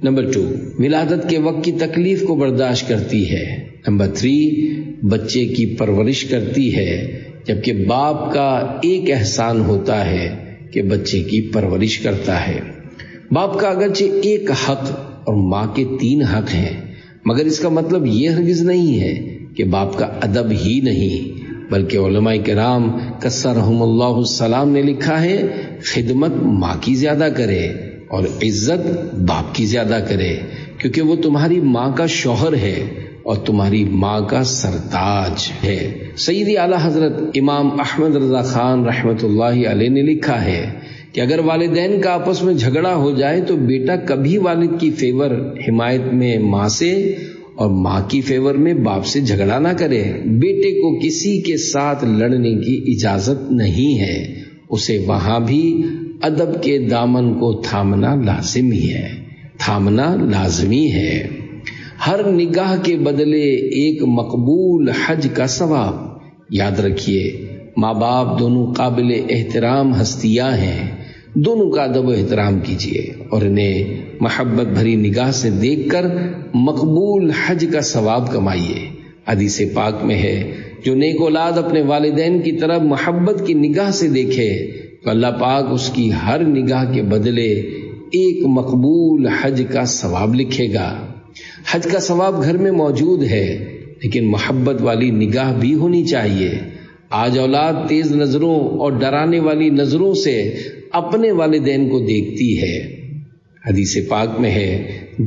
نمبر 2، ولادت کے وقت کی تکلیف کو برداشت کرتی ہے۔ نمبر 3، بچے کی پرورش کرتی ہے، جبکہ باپ کا ایک احسان ہوتا ہے کہ بچے کی پرورش کرتا ہے۔ باپ کا اگرچہ ایک حق اور ماں کے 3 حق ہیں، مگر اس کا مطلب یہ ہرگز نہیں ہے کہ باپ کا ادب ہی نہیں، بلکہ علماء کرام کثرہم اللہ السلام نے لکھا ہے، خدمت ماں کی زیادہ کرے اور عزت باپ کی زیادہ کرے، کیونکہ وہ تمہاری ماں کا شوہر ہے اور تمہاری ماں کا سرتاج ہے۔ سیدی اعلیٰ حضرت امام احمد رضا خان رحمۃ اللہ علیہ نے لکھا ہے کہ اگر والدین کا آپس میں جھگڑا ہو جائے تو بیٹا کبھی والد کی فیور حمایت میں ماں سے اور ماں کی فیور میں باپ سے جھگڑا نہ کرے۔ بیٹے کو کسی کے ساتھ لڑنے کی اجازت نہیں ہے، اسے وہاں بھی ادب کے دامن کو تھامنا لازمی ہے۔ ہر نگاہ کے بدلے ایک مقبول حج کا ثواب۔ یاد رکھیے، ماں باپ دونوں قابل احترام ہستیاں ہیں، دونوں کا ادب و احترام کیجیے اور انہیں محبت بھری نگاہ سے دیکھ کر مقبول حج کا ثواب کمائیے۔ حدیث پاک میں ہے، جو نیک اولاد اپنے والدین کی طرف محبت کی نگاہ سے دیکھے تو اللہ پاک اس کی ہر نگاہ کے بدلے ایک مقبول حج کا ثواب لکھے گا۔ حج کا ثواب گھر میں موجود ہے، لیکن محبت والی نگاہ بھی ہونی چاہیے۔ آج اولاد تیز نظروں اور ڈرانے والی نظروں سے اپنے والدین کو دیکھتی ہے۔ حدیث پاک میں ہے،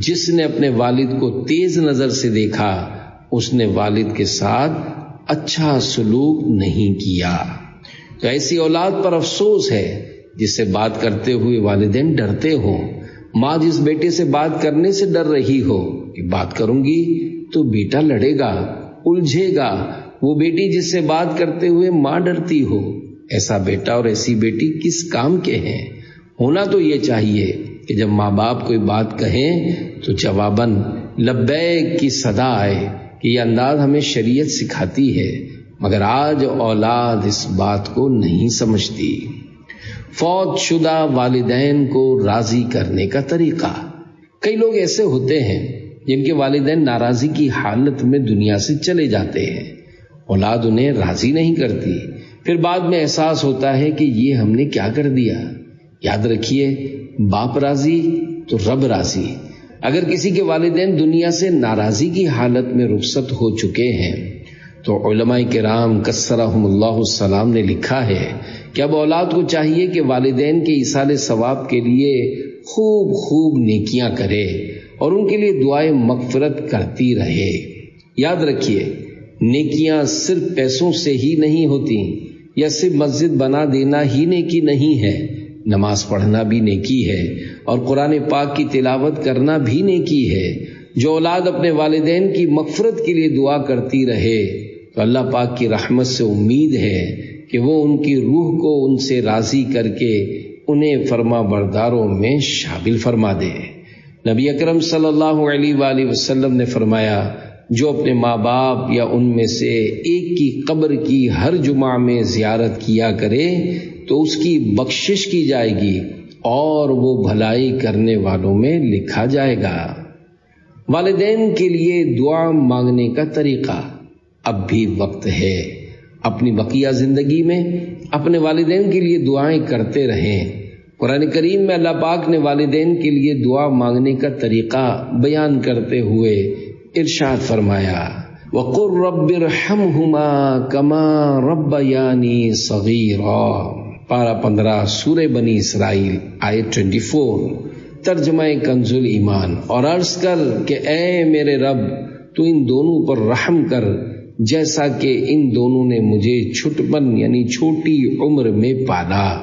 جس نے اپنے والد کو تیز نظر سے دیکھا اس نے والد کے ساتھ اچھا سلوک نہیں کیا۔ تو ایسی اولاد پر افسوس ہے جس سے بات کرتے ہوئے والدین ڈرتے ہوں۔ ماں جس بیٹے سے بات کرنے سے ڈر رہی ہو کہ بات کروں گی تو بیٹا لڑے گا، الجھے گا، وہ بیٹی جس سے بات کرتے ہوئے ماں ڈرتی ہو، ایسا بیٹا اور ایسی بیٹی کس کام کے ہیں؟ ہونا تو یہ چاہیے کہ جب ماں باپ کوئی بات کہیں تو جواباً لبیک کی صدا آئے کہ یہ انداز ہمیں شریعت سکھاتی ہے، مگر آج اولاد اس بات کو نہیں سمجھتی۔ فوت شدہ والدین کو راضی کرنے کا طریقہ۔ کئی لوگ ایسے ہوتے ہیں جن کے والدین ناراضی کی حالت میں دنیا سے چلے جاتے ہیں، اولاد انہیں راضی نہیں کرتی، پھر بعد میں احساس ہوتا ہے کہ یہ ہم نے کیا کر دیا۔ یاد رکھیے، باپ راضی تو رب راضی۔ اگر کسی کے والدین دنیا سے ناراضی کی حالت میں رخصت ہو چکے ہیں تو علماء کرام کثرہم اللہ السلام نے لکھا ہے کہ اب اولاد کو چاہیے کہ والدین کے ایصال ثواب کے لیے خوب خوب نیکیاں کرے اور ان کے لیے دعائیں مغفرت کرتی رہے۔ یاد رکھیے، نیکیاں صرف پیسوں سے ہی نہیں ہوتی، یا صرف مسجد بنا دینا ہی نیکی نہیں ہے، نماز پڑھنا بھی نیکی ہے اور قرآن پاک کی تلاوت کرنا بھی نیکی ہے۔ جو اولاد اپنے والدین کی مغفرت کے لیے دعا کرتی رہے تو اللہ پاک کی رحمت سے امید ہے کہ وہ ان کی روح کو ان سے راضی کر کے انہیں فرما برداروں میں شامل فرما دے۔ نبی اکرم صلی اللہ علیہ وآلہ وسلم نے فرمایا، جو اپنے ماں باپ یا ان میں سے ایک کی قبر کی ہر جمعہ میں زیارت کیا کرے تو اس کی بخشش کی جائے گی اور وہ بھلائی کرنے والوں میں لکھا جائے گا۔ والدین کے لیے دعا مانگنے کا طریقہ۔ اب بھی وقت ہے، اپنی بقیہ زندگی میں اپنے والدین کے لیے دعائیں کرتے رہیں۔ قرآن کریم میں اللہ پاک نے والدین کے لیے دعا مانگنے کا طریقہ بیان کرتے ہوئے ارشاد فرمایا، وَقُلْ رَبِّ ارْحَمْهُمَا كَمَا رَبَّيَانِي صَغِيرًا، پارہ 15 سورہ بنی اسرائیل آیت 24۔ ترجمہ کنز الایمان، اور عرض کر کہ اے میرے رب تو ان دونوں پر رحم کر جیسا کہ ان دونوں نے مجھے چھٹپن یعنی چھوٹی عمر میں پالا۔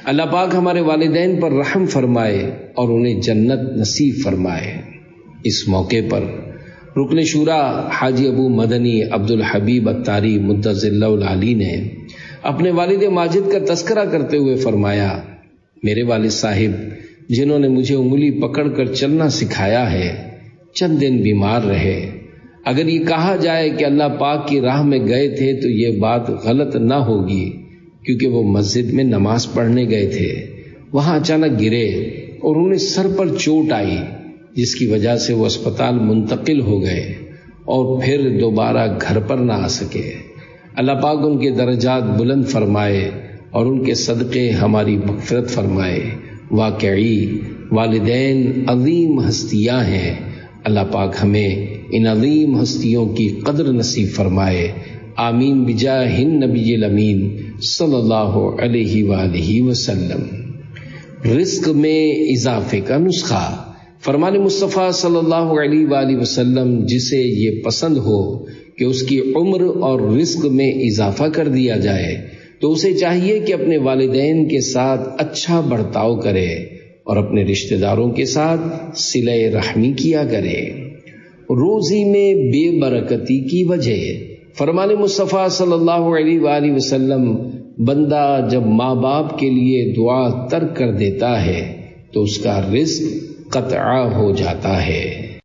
اللہ پاک ہمارے والدین پر رحم فرمائے اور انہیں جنت نصیب فرمائے۔ اس موقع پر رکن شورا حاجی ابو مدنی عبد الحبیب اتاری مدظ اللہ العالی نے اپنے والد ماجد کا تذکرہ کرتے ہوئے فرمایا، میرے والد صاحب جنہوں نے مجھے انگلی پکڑ کر چلنا سکھایا ہے، چند دن بیمار رہے۔ اگر یہ کہا جائے کہ اللہ پاک کی راہ میں گئے تھے تو یہ بات غلط نہ ہوگی، کیونکہ وہ مسجد میں نماز پڑھنے گئے تھے، وہاں اچانک گرے اور انہیں سر پر چوٹ آئی، جس کی وجہ سے وہ اسپتال منتقل ہو گئے اور پھر دوبارہ گھر پر نہ آ سکے۔ اللہ پاک ان کے درجات بلند فرمائے اور ان کے صدقے ہماری مغفرت فرمائے۔ واقعی والدین عظیم ہستیاں ہیں، اللہ پاک ہمیں ان عظیم ہستیوں کی قدر نصیب فرمائے۔ آمین بجاہ النبی الامین صلی اللہ علیہ وآلہ وسلم۔ رزق میں اضافے کا نسخہ۔ فرمان مصطفیٰ صلی اللہ علیہ وآلہ وسلم جسے یہ پسند ہو کہ اس کی عمر اور رزق میں اضافہ کر دیا جائے تو اسے چاہیے کہ اپنے والدین کے ساتھ اچھا برتاؤ کرے اور اپنے رشتہ داروں کے ساتھ صلہ رحمی کیا کرے۔ روزی میں بے برکتی کی وجہ۔ فرمان مصطفیٰ صلی اللہ علیہ وآلہ وسلم، بندہ جب ماں باپ کے لیے دعا ترک کر دیتا ہے تو اس کا رزق قطع ہو جاتا ہے۔